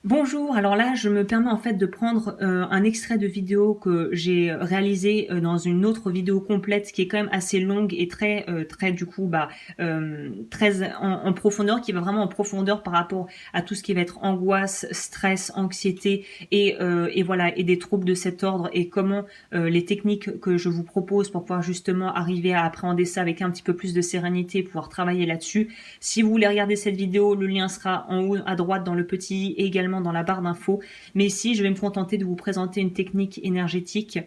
Bonjour, alors là je me permets en fait de prendre un extrait de vidéo que j'ai réalisé dans une autre vidéo complète qui est quand même assez longue et très du coup très en profondeur, qui va vraiment en profondeur par rapport à tout ce qui va être angoisse, stress, anxiété et voilà, et des troubles de cet ordre, et comment les techniques que je vous propose pour pouvoir justement arriver à appréhender ça avec un petit peu plus de sérénité, pouvoir travailler là-dessus. Si vous voulez regarder cette vidéo, le lien sera en haut à droite dans le petit i et également dans la barre d'infos. Mais ici, je vais me contenter de vous présenter une technique énergétique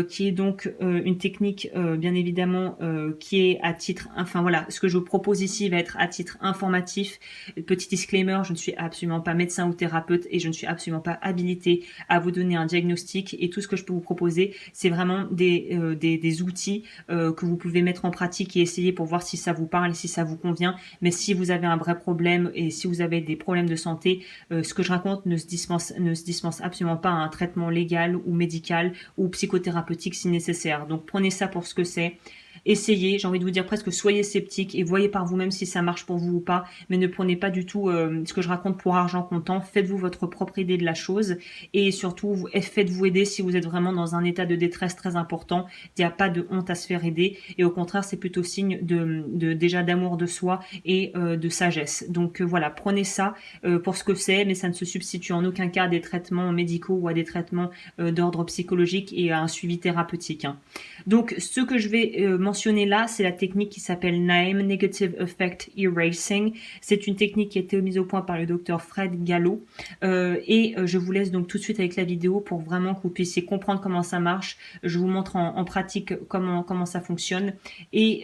qui est donc une technique bien évidemment qui est à titre, enfin voilà, ce que je vous propose ici va être à titre informatif. Petit disclaimer, je ne suis absolument pas médecin ou thérapeute et je ne suis absolument pas habilitée à vous donner un diagnostic, et tout ce que je peux vous proposer, c'est vraiment des outils que vous pouvez mettre en pratique et essayer pour voir si ça vous parle et si ça vous convient. Mais si vous avez un vrai problème et si vous avez des problèmes de santé, ce que je raconte ne se dispense absolument pas à un traitement légal ou médical ou psychothérapeutique si nécessaire. Donc prenez ça pour ce que c'est. Essayez, j'ai envie de vous dire presque soyez sceptiques et voyez par vous-même si ça marche pour vous ou pas, mais ne prenez pas du tout ce que je raconte pour argent comptant. Faites-vous votre propre idée de la chose, et surtout faites-vous aider si vous êtes vraiment dans un état de détresse très important. Il n'y a pas de honte à se faire aider, et au contraire c'est plutôt signe déjà d'amour de soi et de sagesse. Donc voilà, prenez ça pour ce que c'est, mais ça ne se substitue en aucun cas à des traitements médicaux ou à des traitements d'ordre psychologique et à un suivi thérapeutique, hein. Donc ce que je vais mentionner là, c'est la technique qui s'appelle NAEM, Negative Effect Erasing. C'est une technique qui a été mise au point par le docteur Fred Gallo, et je vous laisse donc tout de suite avec la vidéo pour vraiment que vous puissiez comprendre comment ça marche. Je vous montre en pratique comment ça fonctionne, et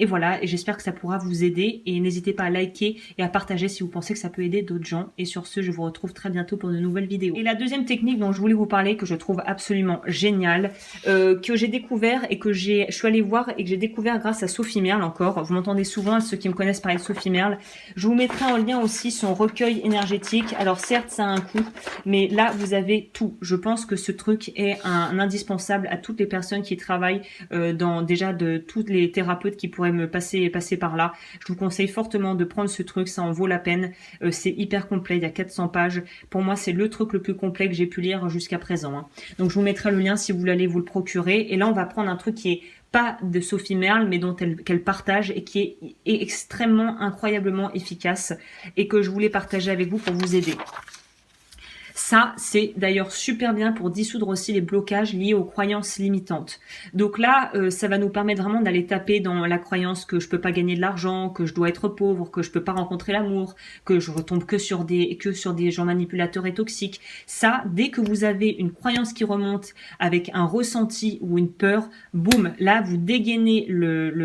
voilà, et j'espère que ça pourra vous aider, et n'hésitez pas à liker et à partager si vous pensez que ça peut aider d'autres gens. Et sur ce, je vous retrouve très bientôt pour de nouvelles vidéos. Et la deuxième technique dont je voulais vous parler, que je trouve absolument géniale, que j'ai découvert et je suis allée voir et que j'ai découvert grâce à Sophie Merle encore. Vous m'entendez souvent, ceux qui me connaissent parler de Sophie Merle. Je vous mettrai en lien aussi son recueil énergétique. Alors certes, ça a un coût, mais là, vous avez tout. Je pense que ce truc est un indispensable à toutes les personnes qui travaillent déjà de tous les thérapeutes qui pourraient me passer par là. Je vous conseille fortement de prendre ce truc, ça en vaut la peine. C'est hyper complet, il y a 400 pages. Pour moi, c'est le truc le plus complet que j'ai pu lire jusqu'à présent, hein. Donc je vous mettrai le lien si vous voulez aller vous le procurer. Et là, on va prendre un truc qui est pas de Sophie Merle, mais qu'elle partage et qui est extrêmement, incroyablement efficace, et que je voulais partager avec vous pour vous aider. Ça, c'est d'ailleurs super bien pour dissoudre aussi les blocages liés aux croyances limitantes. Donc là, ça va nous permettre vraiment d'aller taper dans la croyance que je peux pas gagner de l'argent, que je dois être pauvre, que je peux pas rencontrer l'amour, que je retombe que sur des gens manipulateurs et toxiques. Ça, dès que vous avez une croyance qui remonte avec un ressenti ou une peur, boum, là, vous dégainez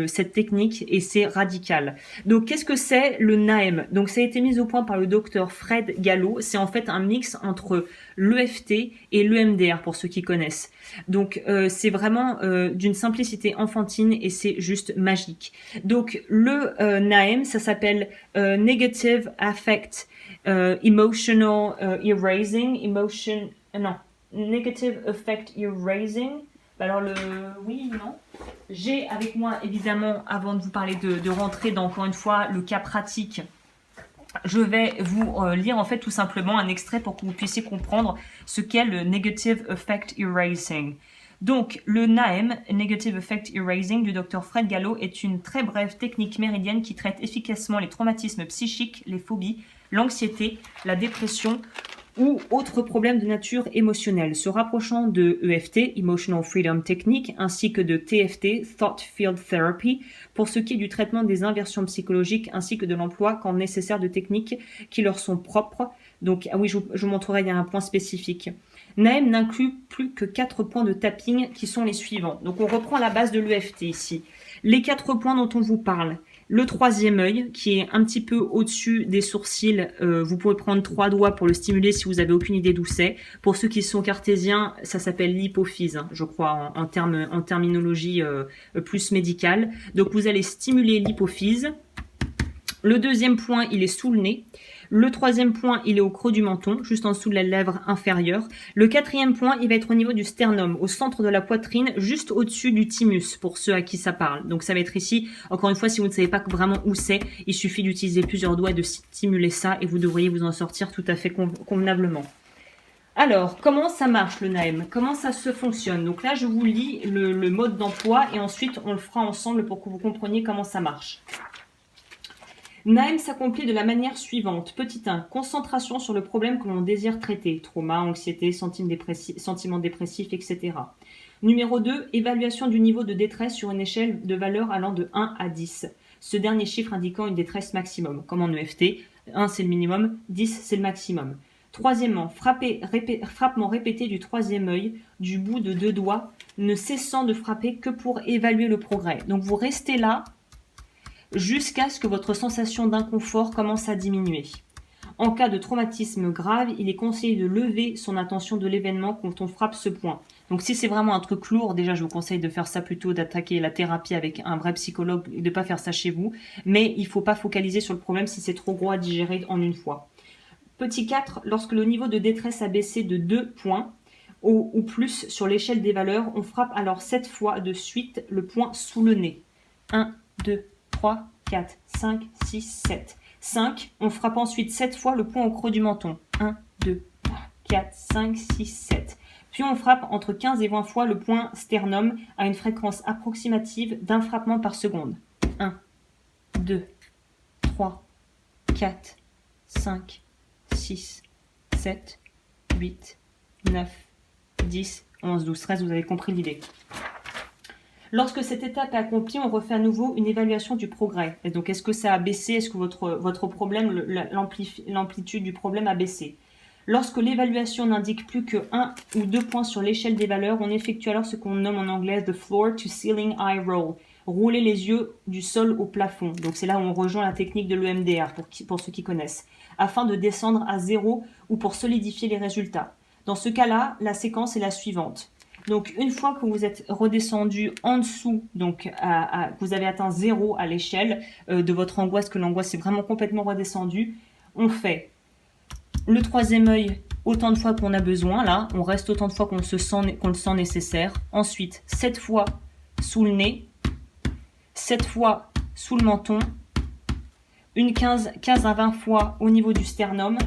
cette technique et c'est radical. Donc, qu'est-ce que c'est le NAEM? Donc, ça a été mis au point par le docteur Fred Gallo. C'est en fait un mix entre l'EFT et l'EMDR pour ceux qui connaissent. Donc c'est vraiment d'une simplicité enfantine et c'est juste magique. Donc le NAEM, ça s'appelle Negative Affect Emotional Erasing, Negative Effect Erasing. Alors oui, non. J'ai avec moi évidemment, avant de vous parler de rentrer dans encore une fois le cas pratique, je vais vous lire en fait tout simplement un extrait pour que vous puissiez comprendre ce qu'est le Negative Effect Erasing. Donc, le NAEM, Negative Effect Erasing, du Dr Fred Gallo, est une très brève technique méridienne qui traite efficacement les traumatismes psychiques, les phobies, l'anxiété, la dépression ou autres problèmes de nature émotionnelle, se rapprochant de EFT, Emotional Freedom Technique, ainsi que de TFT, Thought Field Therapy, pour ce qui est du traitement des inversions psychologiques, ainsi que de l'emploi quand nécessaire de techniques qui leur sont propres. Donc, ah oui, je vous montrerai, il y a un point spécifique. NAEM n'inclut plus que 4 points de tapping qui sont les suivants. Donc, on reprend la base de l'EFT ici. Les 4 points dont on vous parle. Le troisième œil, qui est un petit peu au-dessus des sourcils, vous pouvez prendre 3 doigts pour le stimuler si vous avez aucune idée d'où c'est. Pour ceux qui sont cartésiens, ça s'appelle l'hypophyse, hein, je crois, en terminologie plus médicale. Donc vous allez stimuler l'hypophyse. Le deuxième point, il est sous le nez. Le troisième point, il est au creux du menton, juste en dessous de la lèvre inférieure. Le quatrième point, il va être au niveau du sternum, au centre de la poitrine, juste au-dessus du thymus, pour ceux à qui ça parle. Donc ça va être ici. Encore une fois, si vous ne savez pas vraiment où c'est, il suffit d'utiliser plusieurs doigts et de stimuler ça et vous devriez vous en sortir tout à fait convenablement. Alors, comment ça marche le NAEM? Comment ça se fonctionne? Donc là, je vous lis le mode d'emploi et ensuite, on le fera ensemble pour que vous compreniez comment ça marche. NAEM s'accomplit de la manière suivante. Petit 1, concentration sur le problème que l'on désire traiter. Trauma, anxiété, sentiments dépressifs, etc. Numéro 2, évaluation du niveau de détresse sur une échelle de valeurs allant de 1 à 10. Ce dernier chiffre indiquant une détresse maximum, comme en EFT. 1 c'est le minimum, 10 c'est le maximum. Troisièmement, frappement répété du troisième œil, du bout de 2 doigts, ne cessant de frapper que pour évaluer le progrès. Donc vous restez là jusqu'à ce que votre sensation d'inconfort commence à diminuer. En cas de traumatisme grave, il est conseillé de lever son attention de l'événement quand on frappe ce point. Donc si c'est vraiment un truc lourd, déjà je vous conseille de faire ça plutôt, d'attaquer la thérapie avec un vrai psychologue et de ne pas faire ça chez vous. Mais il ne faut pas focaliser sur le problème si c'est trop gros à digérer en une fois. Petit 4, lorsque le niveau de détresse a baissé de 2 points ou plus sur l'échelle des valeurs, on frappe alors 7 fois de suite le point sous le nez. 1, 2, 3, 4, 5, 6, 7. 5, on frappe ensuite 7 fois le point au creux du menton. 1, 2, 3, 4, 5, 6, 7. Puis on frappe entre 15 et 20 fois le point sternum à une fréquence approximative d'un frappement par seconde. 1, 2, 3, 4, 5, 6, 7, 8, 9, 10, 11, 12, 13, vous avez compris l'idée. Lorsque cette étape est accomplie, on refait à nouveau une évaluation du progrès. Et donc, est-ce que ça a baissé? Est-ce que votre problème, l'amplitude du problème a baissé? Lorsque l'évaluation n'indique plus que 1 ou 2 points sur l'échelle des valeurs, on effectue alors ce qu'on nomme en anglais the floor to ceiling eye roll. Rouler les yeux du sol au plafond. Donc, c'est là où on rejoint la technique de l'EMDR, pour ceux qui connaissent, afin de descendre à 0 ou pour solidifier les résultats. Dans ce cas-là, la séquence est la suivante. Donc, une fois que vous êtes redescendu en dessous, donc que vous avez atteint 0 à l'échelle de votre angoisse, que l'angoisse est vraiment complètement redescendue, on fait le troisième œil autant de fois qu'on a besoin. Là, on reste autant de fois qu'on le sent nécessaire. Ensuite, 7 fois sous le nez, 7 fois sous le menton, une 15 à 20 fois au niveau du sternum.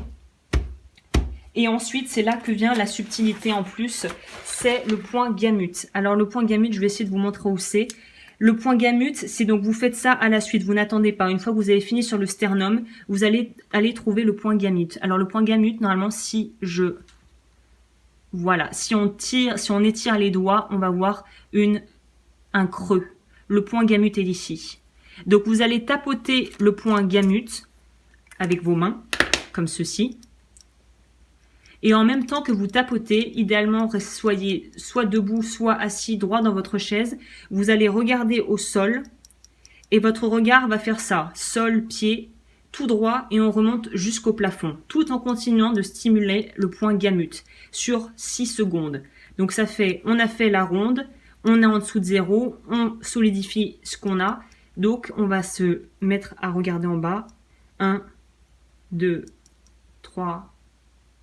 Et ensuite, c'est là que vient la subtilité en plus, c'est le point gamut. Alors le point gamut, je vais essayer de vous montrer où c'est. Le point gamut, c'est donc vous faites ça à la suite, vous n'attendez pas. Une fois que vous avez fini sur le sternum, vous allez aller trouver le point gamut. Alors le point gamut, normalement, si on étire les doigts, on va voir un creux. Le point gamut est ici. Donc vous allez tapoter le point gamut avec vos mains, comme ceci. Et en même temps que vous tapotez, idéalement, soyez soit debout, soit assis droit dans votre chaise. Vous allez regarder au sol et votre regard va faire ça. Sol, pied, tout droit et on remonte jusqu'au plafond. Tout en continuant de stimuler le point gamut sur 6 secondes. Donc ça fait, on a fait la ronde, on est en dessous de 0, on solidifie ce qu'on a. Donc on va se mettre à regarder en bas. 1, 2, 3,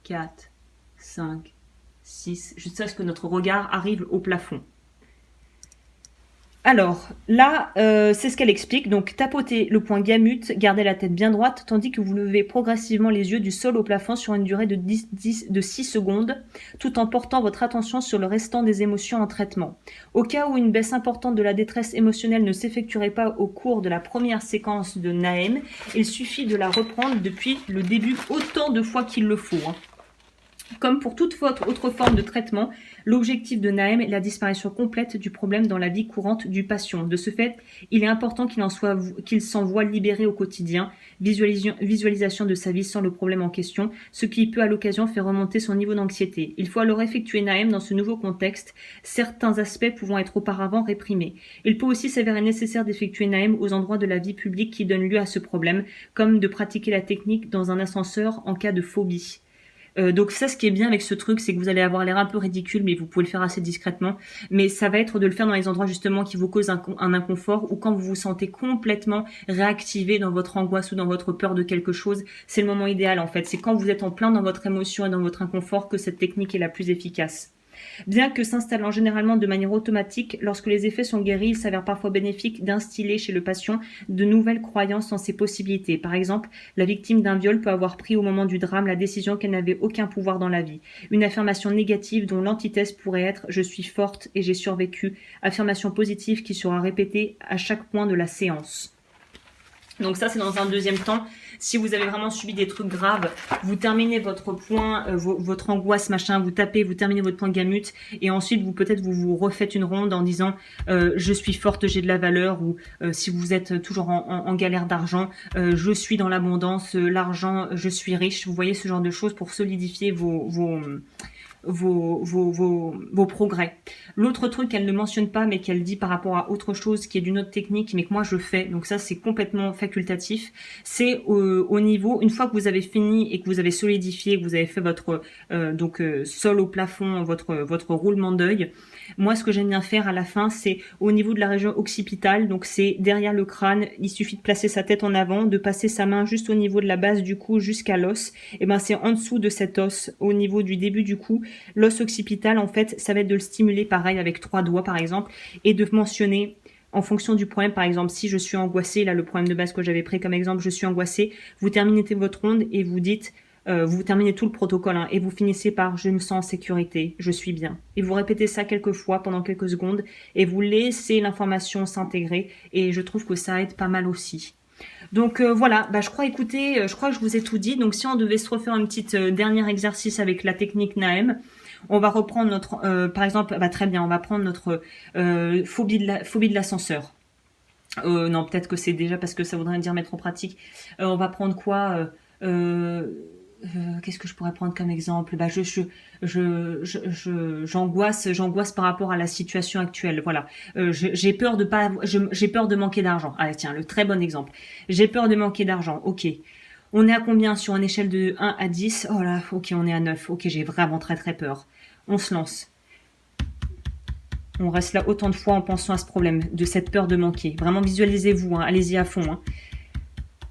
4, 5, 6, jusqu'à ce que notre regard arrive au plafond. Alors, là, c'est ce qu'elle explique. Donc, tapotez le point gamut, gardez la tête bien droite, tandis que vous levez progressivement les yeux du sol au plafond sur une durée de 6 secondes, tout en portant votre attention sur le restant des émotions en traitement. Au cas où une baisse importante de la détresse émotionnelle ne s'effectuerait pas au cours de la première séquence de NAEM, il suffit de la reprendre depuis le début autant de fois qu'il le faut. Comme pour toute autre forme de traitement, l'objectif de NAEM est la disparition complète du problème dans la vie courante du patient. De ce fait, il est important qu'il s'en voie libéré au quotidien, visualisation de sa vie sans le problème en question, ce qui peut à l'occasion faire remonter son niveau d'anxiété. Il faut alors effectuer NAEM dans ce nouveau contexte, certains aspects pouvant être auparavant réprimés. Il peut aussi s'avérer nécessaire d'effectuer NAEM aux endroits de la vie publique qui donnent lieu à ce problème, comme de pratiquer la technique dans un ascenseur en cas de phobie. Donc ça, ce qui est bien avec ce truc, c'est que vous allez avoir l'air un peu ridicule, mais vous pouvez le faire assez discrètement. Mais ça va être de le faire dans les endroits justement qui vous causent un inconfort, ou quand vous vous sentez complètement réactivé dans votre angoisse ou dans votre peur de quelque chose. C'est le moment idéal en fait. C'est quand vous êtes en plein dans votre émotion et dans votre inconfort que cette technique est la plus efficace. Bien que s'installant généralement de manière automatique, lorsque les effets sont guéris, il s'avère parfois bénéfique d'instiller chez le patient de nouvelles croyances en ses possibilités. Par exemple, la victime d'un viol peut avoir pris au moment du drame la décision qu'elle n'avait aucun pouvoir dans la vie. Une affirmation négative dont l'antithèse pourrait être « je suis forte et j'ai survécu », affirmation positive qui sera répétée à chaque point de la séance. Donc ça, c'est dans un deuxième temps. Si vous avez vraiment subi des trucs graves, vous terminez votre point, votre angoisse, machin, vous tapez, vous terminez votre point gamut, et ensuite, vous refaites une ronde en disant je suis forte, j'ai de la valeur, ou si vous êtes toujours en galère d'argent, je suis dans l'abondance, l'argent, je suis riche. Vous voyez ce genre de choses pour solidifier vos progrès. L'autre truc qu'elle ne mentionne pas, mais qu'elle dit par rapport à autre chose qui est d'une autre technique, mais que moi je fais, donc ça c'est complètement facultatif, c'est au niveau, une fois que vous avez fini et que vous avez solidifié, que vous avez fait votre sol au plafond, votre roulement d'œil, moi ce que j'aime bien faire à la fin, c'est au niveau de la région occipitale, donc c'est derrière le crâne, il suffit de placer sa tête en avant, de passer sa main juste au niveau de la base du cou jusqu'à l'os, et ben c'est en dessous de cet os, au niveau du début du cou. L'os occipital, en fait, ça va être de le stimuler pareil avec 3 doigts par exemple, et de mentionner en fonction du problème. Par exemple, si je suis angoissée, là le problème de base que j'avais pris comme exemple, je suis angoissée, vous terminez votre ronde et vous dites, vous terminez tout le protocole et vous finissez par je me sens en sécurité, je suis bien. Et vous répétez ça quelques fois pendant quelques secondes et vous laissez l'information s'intégrer, et je trouve que ça aide pas mal aussi. Donc voilà, je crois que je vous ai tout dit. Donc si on devait se refaire un petit dernier exercice avec la technique Naem, on va reprendre notre, par exemple, très bien, on va prendre notre phobie de l'ascenseur. Non, peut-être que c'est déjà parce que ça voudrait dire mettre en pratique. On va prendre quoi qu'est-ce que je pourrais prendre comme exemple? J'angoisse par rapport à la situation actuelle. Voilà. J'ai peur de manquer d'argent. Ah tiens, le très bon exemple. J'ai peur de manquer d'argent. Ok. On est à combien sur une échelle de 1 à 10? Oh là, ok, on est à 9. Ok, j'ai vraiment très très peur. On se lance. On reste là autant de fois en pensant à ce problème, de cette peur de manquer. Vraiment visualisez-vous, allez-y à fond.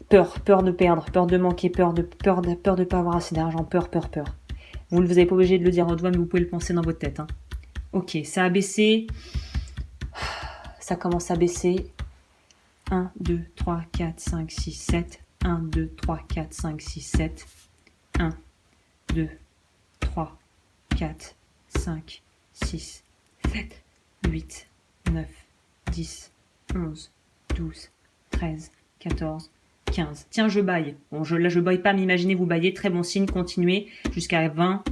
Peur de perdre, peur de manquer, peur de pas avoir assez d'argent, peur. Vous n'avez pas obligé de le dire en doigt, mais vous pouvez le penser dans votre tête. Ok, ça a baissé. Ça commence à baisser. 1, 2, 3, 4, 5, 6, 7. 1, 2, 3, 4, 5, 6, 7. 1, 2, 3, 4, 5, 6, 7, 8, 9, 10, 11, 12, 13, 14, 15. Tiens, je baille. Bon, là, je baille pas, mais imaginez, vous baillez. Très bon signe. Continuez jusqu'à 20.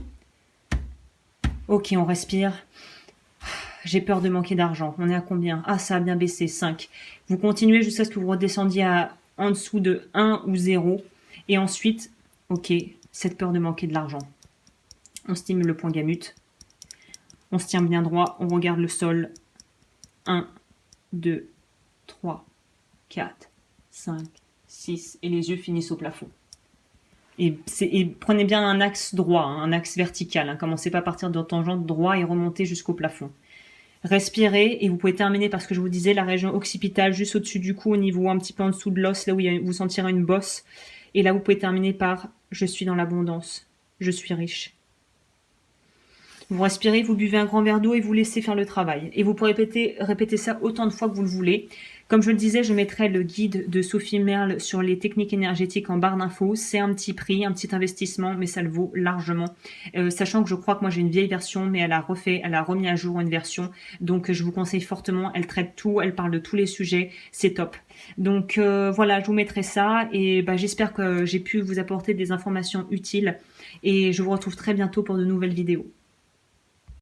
Ok, on respire. J'ai peur de manquer d'argent. On est à combien? Ah, ça a bien baissé. 5. Vous continuez jusqu'à ce que vous redescendiez en dessous de 1 ou 0. Et ensuite, ok, cette peur de manquer de l'argent. On stimule le point gamut. On se tient bien droit. On regarde le sol. 1, 2, 3, 4, 5, 6, et les yeux finissent au plafond. Et prenez bien un axe droit, un axe vertical. Commencez pas à partir de tangente droit et remontez jusqu'au plafond. Respirez, et vous pouvez terminer par ce que je vous disais, la région occipitale, juste au-dessus du cou, au niveau un petit peu en dessous de l'os, là où vous sentirez une bosse. Et là, vous pouvez terminer par je suis dans l'abondance, je suis riche. Vous respirez, vous buvez un grand verre d'eau et vous laissez faire le travail. Et vous pouvez répéter ça autant de fois que vous le voulez. Comme je le disais, je mettrai le guide de Sophie Merle sur les techniques énergétiques en barre d'infos. C'est un petit prix, un petit investissement, mais ça le vaut largement. Sachant que je crois que moi j'ai une vieille version, mais elle a remis à jour une version. Donc je vous conseille fortement. Elle traite tout, elle parle de tous les sujets. C'est top. Donc voilà, je vous mettrai ça. Et j'espère que j'ai pu vous apporter des informations utiles. Et je vous retrouve très bientôt pour de nouvelles vidéos.